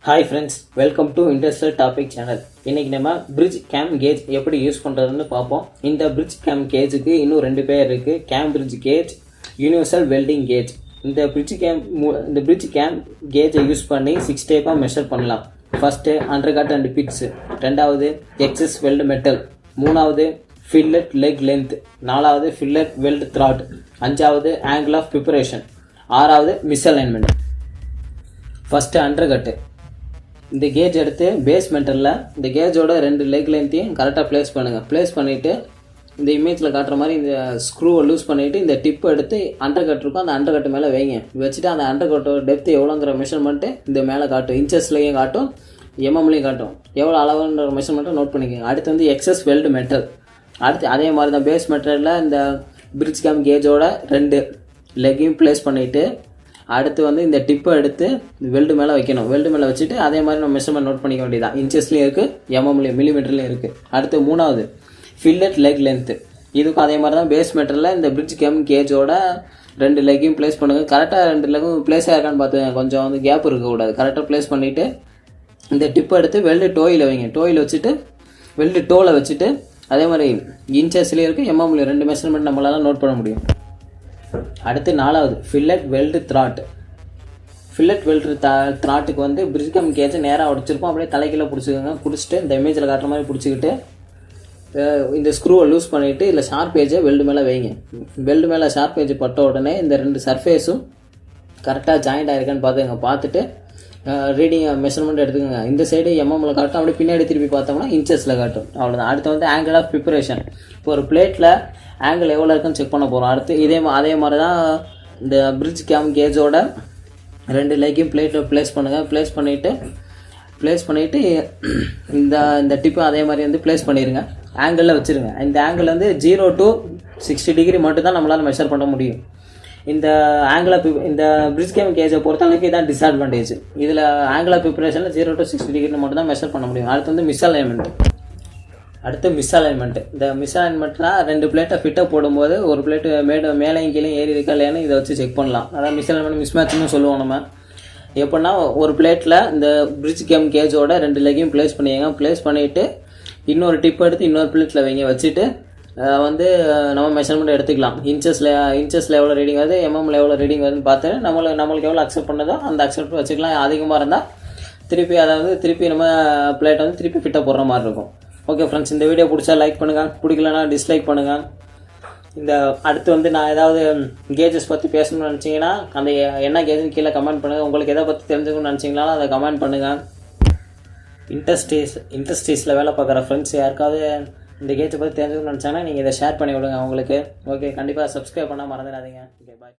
Hi friends, welcome to Industrial Topic channel. இன்னைக்கு நம்ம Brigde Cam Gauge எப்படி use பண்றதுன்னு பார்ப்போம். இந்த Brigde Cam Gaugeக்கு இன்னும் ரெண்டு பேர் இருக்கு. Cam Bridge Gauge, Universal Welding Gauge. இந்த Brigde Cam Gauge யூஸ் பண்ணி 6 டைப்பா மெஷர் பண்ணலாம். ஃபர்ஸ்ட் Undercut and Pits, ரெண்டாவது excess weld metal, மூணாவது Fillet Leg Length, நாலாவது Fillet Weld Thread, அஞ்சாவது angle of preparation, ஆறாவது Misalignment. First Undercut. இந்த கேஜ் எடுத்து பேஸ் மெட்டலில் இந்த கேஜோட ரெண்டு லெக் லென்த்தையும் கரெக்டாக ப்ளேஸ் பண்ணுங்கள். ப்ளேஸ் பண்ணிவிட்டு இந்த இமேஜில் காட்டுற மாதிரி இந்த ஸ்க்ரூவை லூஸ் பண்ணிவிட்டு இந்த டிப்பை எடுத்து அண்டர்கட் இருக்கும், அந்த அண்டர்கட்டு மேலே வைங்க. வச்சுட்டு அந்த அண்டர்கட்டோட டெப்த்து எவ்வளோங்கிற மெஷர்மெண்ட்டு இந்த மேலே காட்டும். இன்ச்சஸ்லேயும் காட்டும், எம்எம்லேயும் காட்டும். எவ்வளோ அளவுன்ற மெஷர்மெண்ட்டை நோட் பண்ணிக்கோங்க. அடுத்து வந்து எக்ஸஸ் வெல்டு மெட்டல். அடுத்து அதே மாதிரி தான் பேஸ் மெட்டலில் இந்த Brigde Cam கேஜோட ரெண்டு லெக்கையும் ப்ளேஸ் பண்ணிவிட்டு அடுத்து வந்து இந்த டிப்பை எடுத்து வெல்டு மேலே வைக்கணும். வெல்டு மேலே வச்சுட்டு அதே மாதிரி நம்ம மெஷர்மெண்ட் நோட் பண்ணிக்க வேண்டியதான். இன்ச்சஸ்லேயும் இருக்குது, எம்எம்லேயும் மில்லிமீட்டர்லேயும் இருக்குது. அடுத்து மூணாவது Fillet Leg Length. இதுக்கும் அதே மாதிரி தான் பேஸ் மெட்டரில் இந்த Brigde Cam கேஜோட ரெண்டு லெக்கையும் ப்ளேஸ் பண்ணுங்கள். கரெக்டாக ரெண்டு லெக்கும் ப்ளேஸ் ஆகிருக்கான்னு பார்த்துங்க, கொஞ்சம் வந்து கேப் இருக்கக்கூடாது. கரெக்டாக ப்ளேஸ் பண்ணிவிட்டு இந்த டிப்பை எடுத்து வெல்டு டோயில் வைங்க. டோயில் வச்சுட்டு வெல்டு டோவில் வச்சுட்டு அதே மாதிரி இன்ச்சஸ்லேயும் இருக்குது, எம்எம்லேயும் ரெண்டு மெஷர்மெண்ட் நம்மளால் நோட் பண்ண முடியும். அடுத்து நாலாவது Fillet Weld Thread. Fillet Weld Threadக்கு வந்து Brigde Cam கேஜை நேராக உடச்சிருப்போம். அப்படியே தலைக்கீழே பிடிச்சிக்கோங்க. பிடிச்சிட்டு இந்த இமேஜில் காட்டுற மாதிரி பிடிச்சிக்கிட்டு இந்த ஸ்க்ரூவை லூஸ் பண்ணிவிட்டு இல்லை ஷார்ப் ஏஜை வெல்டு மேலே வைங்க. வெல்டு மேலே ஷார்ப் ஏஜ் பட்ட உடனே இந்த ரெண்டு சர்ஃபேஸும் கரெக்டாக ஜாயிண்ட் ஆகிருக்கான்னு பார்த்துங்க. பார்த்துட்டு ரீடிங் மெஷர்மெண்ட் எடுத்துக்கோங்க. இந்த சைடு எம்எம்மில் காட்டும், அப்படியே பின்னாடி திருப்பி பார்த்தோம்னா இன்ச்சஸில் காட்டும். அவ்வளோதான். அடுத்து வந்து ஆங்கிள் ஆஃப் ப்ரிப்பரேஷன். இப்போ ஒரு பிளேட்டில் ஆங்கிள் எவ்வளோ இருக்குன்னு செக் பண்ண போகிறோம். அடுத்து அதே மாதிரி தான் இந்த Brigde Cam கேஜோட ரெண்டு லெக்கையும் பிளேட்டில் ப்ளேஸ் பண்ணுங்கள். ப்ளேஸ் பண்ணிவிட்டு இந்த டிப்பு அதே மாதிரி வந்து ப்ளேஸ் பண்ணிடுங்க. ஆங்கிளில் வச்சுருங்க. இந்த ஆங்கிள் வந்து 0 to 60 டிகிரி மட்டும் தான் நம்மளால் மெஷர் பண்ண முடியும். இந்த இந்த Brigde Cam கேஜை பொறுத்தளவுக்கு இதான் டிஸ்அட்வான்டேஜ். இதில் ஆங்கிள் ஆஃப் ப்ரிப்பரேஷனில் 0 to 60 டிகிரி மட்டும் தான் மெஷர் பண்ண முடியும். அடுத்து வந்து மிஸ்அலைன்மெண்ட். இந்த மிஸ்அலைன்மெண்ட்னால் ரெண்டு பிளேட்டை ஃபிட்டாக போடும்போது ஒரு பிளேட்டு மேலேயும் கீழே ஏறி இருக்கா இல்லையான்னு இதை வச்சு செக் பண்ணலாம். அதான் மிஸ்அலைன்மெண்ட், மிஸ்மேட்ச்னு சொல்லுவோம் நம்ம. எப்படின்னா ஒரு பிளேட்டில் இந்த Brigde Cam கேஜோட ரெண்டு லெக்கையும் ப்ளேஸ் பண்ணிங்க. ப்ளேஸ் பண்ணிவிட்டு இன்னொரு டிப் எடுத்து இன்னொரு பிளேட்டில் வைங்க. வச்சுட்டு வந்து நம்ம மெஷர்மெண்ட் எடுத்துக்கலாம். இன்ச்சஸில் எவ்வளோ ரீடிங் வருது, எம்எம்மில் எவ்வளோ ரீடிங் வருதுன்னு பார்த்து நம்மளுக்கு எவ்வளோ அக்செப்ட் பண்ணதோ அந்த அக்செப்ட் வச்சுக்கலாம். அதிகமாக இருந்தால் திருப்பி நம்ம பிளேட்டை வந்து திருப்பி ஃபிட்டாக போடுற மாதிரி இருக்கும். ஓகே ஃப்ரெண்ட்ஸ், இந்த வீடியோ பிடிச்சா லைக் பண்ணுங்கள், பிடிக்கலன்னா டிஸ்லைக் பண்ணுங்கள். அடுத்து வந்து நான் ஏதாவது கேஜஸ் பற்றி பேசணும்னு நினச்சிங்கன்னா அந்த என்ன கேஜுன்னு கீழே கமெண்ட் பண்ணுங்கள். உங்களுக்கு எதை பற்றி தெரிஞ்சுக்கணும்னு நினச்சிங்கனாலும் அதை கமெண்ட் பண்ணுங்கள். இண்டஸ்ட்ரீஸில் வேலை பார்க்குற ஃப்ரெண்ட்ஸ் யாருக்காவது இந்த கேஜை பற்றி தெரிஞ்சுக்கணும்னு நினச்சாங்கன்னா நீங்கள் இதை ஷேர் பண்ணி விடுங்க அவங்களுக்கு. ஓகே, கண்டிப்பாக சப்ஸ்கிரைப் பண்ணால் மறந்துடாதீங்க. ஓகே, பாய்.